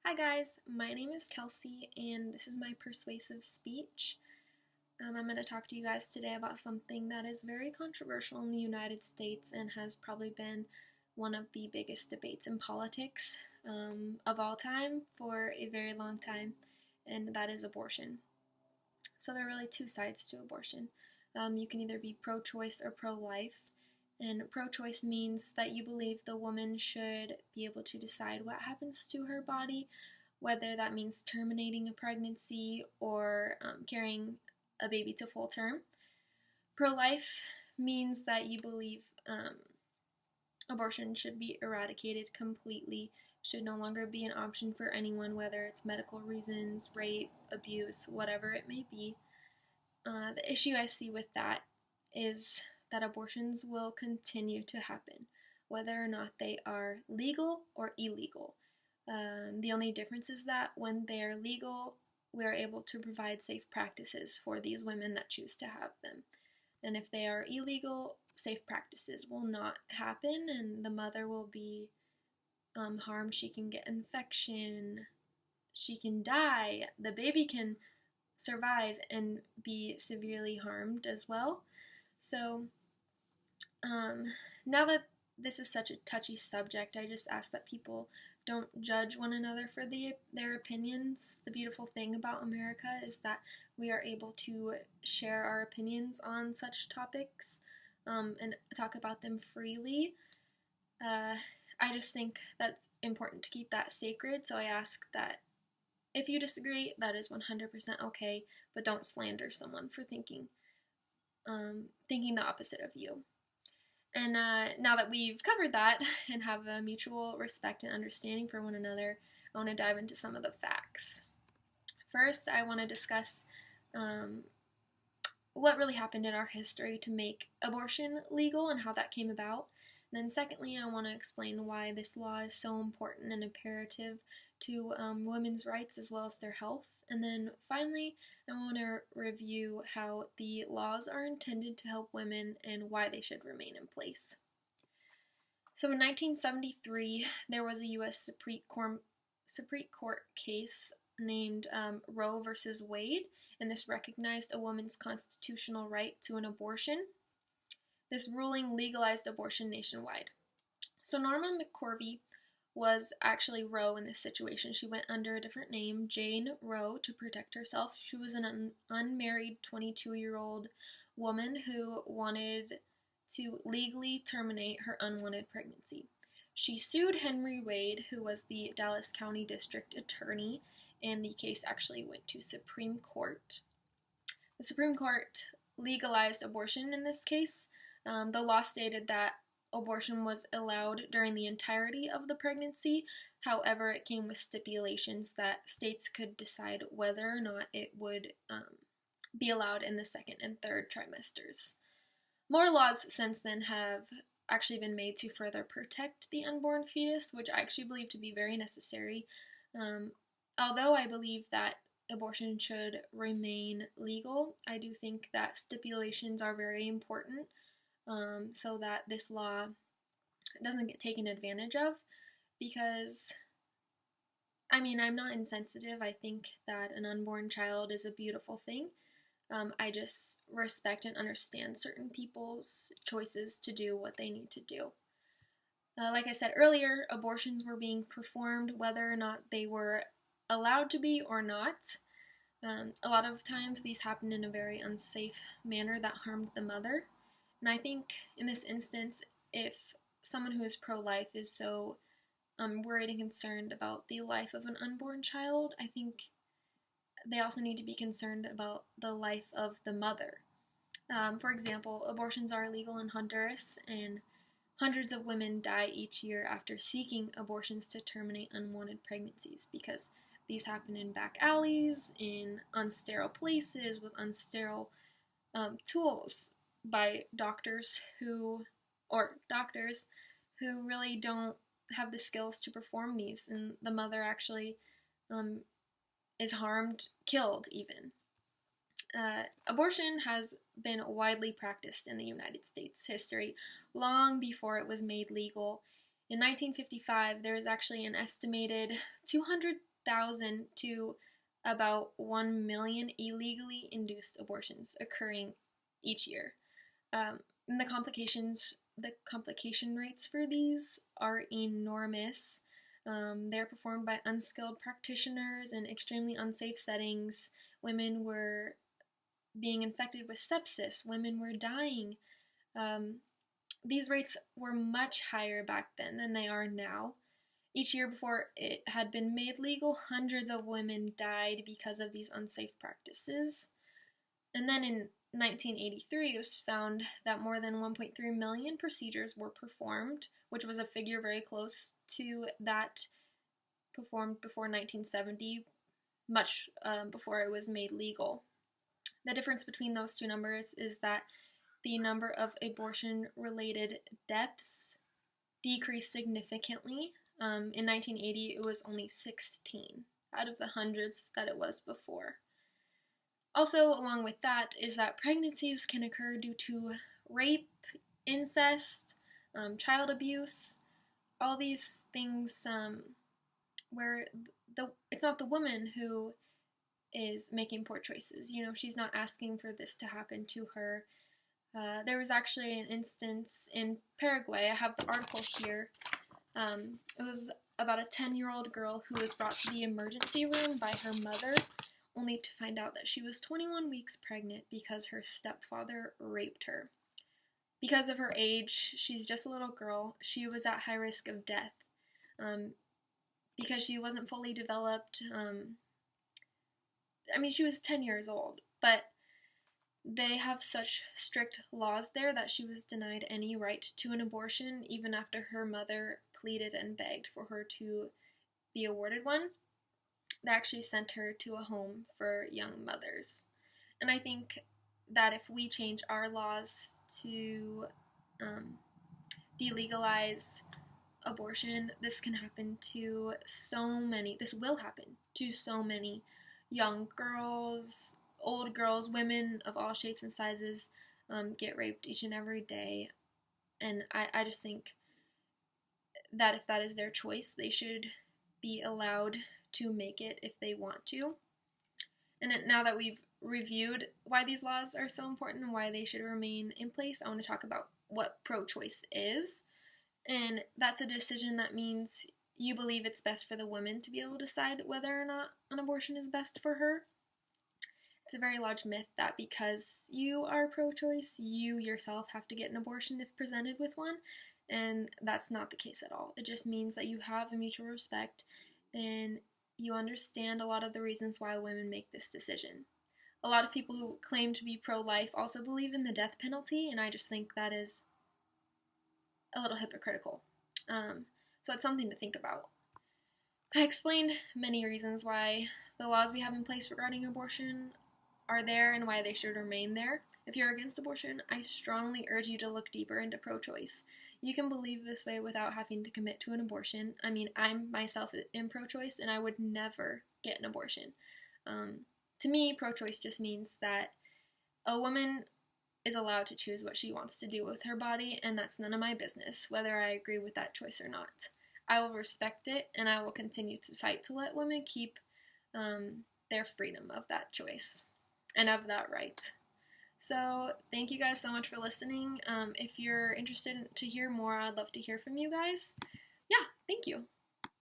Hi guys, my name is Kelsey and this is my persuasive speech. I'm going to talk to you guys today about something that is very controversial in the United States and has probably been one of the biggest debates in politics of all time for a very long time, and that is abortion. So there are really two sides to abortion. You can either be pro-choice or pro-life. And pro-choice means that you believe the woman should be able to decide what happens to her body, whether that means terminating a pregnancy or carrying a baby to full term. Pro-life means that you believe abortion should be eradicated completely, should no longer be an option for anyone, whether it's medical reasons, rape, abuse, whatever it may be. The issue I see with that is that abortions will continue to happen, whether or not they are legal or illegal. The only difference is that when they are legal, we are able to provide safe practices for these women that choose to have them. And if they are illegal, safe practices will not happen and the mother will be harmed. She can get infection, she can die, the baby can survive and be severely harmed as well. So now that this is such a touchy subject, I just ask that people don't judge one another for their opinions. The beautiful thing about America is that we are able to share our opinions on such topics and talk about them freely. I just think that's important to keep that sacred, so I ask that if you disagree, that is 100% okay, but don't slander someone for thinking the opposite of you. And now that we've covered that and have a mutual respect and understanding for one another, I want to dive into some of the facts. First, I want to discuss what really happened in our history to make abortion legal and how that came about. And then secondly, I want to explain why this law is so important and imperative to women's rights as well as their health. And then finally, I want to review how the laws are intended to help women and why they should remain in place. So in 1973, there was a U.S. Supreme Court case named Roe versus Wade, and this recognized a woman's constitutional right to an abortion. This ruling legalized abortion nationwide. So Norma McCorvey was actually Roe in this situation. She went under a different name, Jane Roe, to protect herself. She was an unmarried 22-year-old woman who wanted to legally terminate her unwanted pregnancy. She sued Henry Wade, who was the Dallas County District Attorney, and the case actually went to Supreme Court. The Supreme Court legalized abortion in this case. The law stated that abortion was allowed during the entirety of the pregnancy. However, it came with stipulations that states could decide whether or not it would be allowed in the second and third trimesters. More laws since then have actually been made to further protect the unborn fetus, which I actually believe to be very necessary. Although I believe that abortion should remain legal, I do think that stipulations are very important so that this law doesn't get taken advantage of, because, I'm not insensitive. I think that an unborn child is a beautiful thing. I just respect and understand certain people's choices to do what they need to do. Like I said earlier, abortions were being performed whether or not they were allowed to be or not. A lot of times these happened in a very unsafe manner that harmed the mother. And I think in this instance, if someone who is pro-life is so worried and concerned about the life of an unborn child, I think they also need to be concerned about the life of the mother. For example, abortions are illegal in Honduras, and hundreds of women die each year after seeking abortions to terminate unwanted pregnancies because these happen in back alleys, in unsterile places, with unsterile tools by doctors who really don't have the skills to perform these, and the mother actually is harmed, killed even. Abortion has been widely practiced in the United States history long before it was made legal. In 1955, there was actually an estimated 100,000 to about 1 million illegally induced abortions occurring each year. And the complication rates for these are enormous. They're performed by unskilled practitioners in extremely unsafe settings. Women were being infected with sepsis. Women were dying. These rates were much higher back then than they are now. Each year before it had been made legal, hundreds of women died because of these unsafe practices. And then in 1983, it was found that more than 1.3 million procedures were performed, which was a figure very close to that performed before 1970, much before it was made legal. The difference between those two numbers is that the number of abortion-related deaths decreased significantly. In 1980, it was only 16 out of the hundreds that it was before. Also, along with that, is that pregnancies can occur due to rape, incest, child abuse, all these things where it's not the woman who is making poor choices. You know, she's not asking for this to happen to her. There was actually an instance in Paraguay. I have the article here. It was about a 10-year-old girl who was brought to the emergency room by her mother, only to find out that she was 21 weeks pregnant because her stepfather raped her. Because of her age, she's just a little girl, she was at high risk of death. Because she wasn't fully developed. She was 10 years old, but they have such strict laws there that she was denied any right to an abortion, even after her mother pleaded and begged for her to be awarded one. They actually sent her to a home for young mothers. And I think that if we change our laws to delegalize abortion, this will happen to so many young girls, old girls, women of all shapes and sizes get raped each and every day. And I just think that if that is their choice, they should be allowed to make it if they want to. And now that we've reviewed why these laws are so important and why they should remain in place, I want to talk about what pro-choice is. And that's a decision that means you believe it's best for the woman to be able to decide whether or not an abortion is best for her. It's a very large myth that because you are pro-choice, you yourself have to get an abortion if presented with one, and that's not the case at all. It just means that you have a mutual respect and you understand a lot of the reasons why women make this decision. A lot of people who claim to be pro-life also believe in the death penalty, and I just think that is a little hypocritical. So it's something to think about. I explained many reasons why the laws we have in place regarding abortion are there and why they should remain there. If you're against abortion, I strongly urge you to look deeper into pro-choice. You can believe this way without having to commit to an abortion. I'm myself in pro-choice and I would never get an abortion. To me, pro-choice just means that a woman is allowed to choose what she wants to do with her body, and that's none of my business, whether I agree with that choice or not. I will respect it, and I will continue to fight to let women keep their freedom of that choice and of that right. So thank you guys so much for listening. If you're interested to hear more, I'd love to hear from you guys. Yeah, thank you.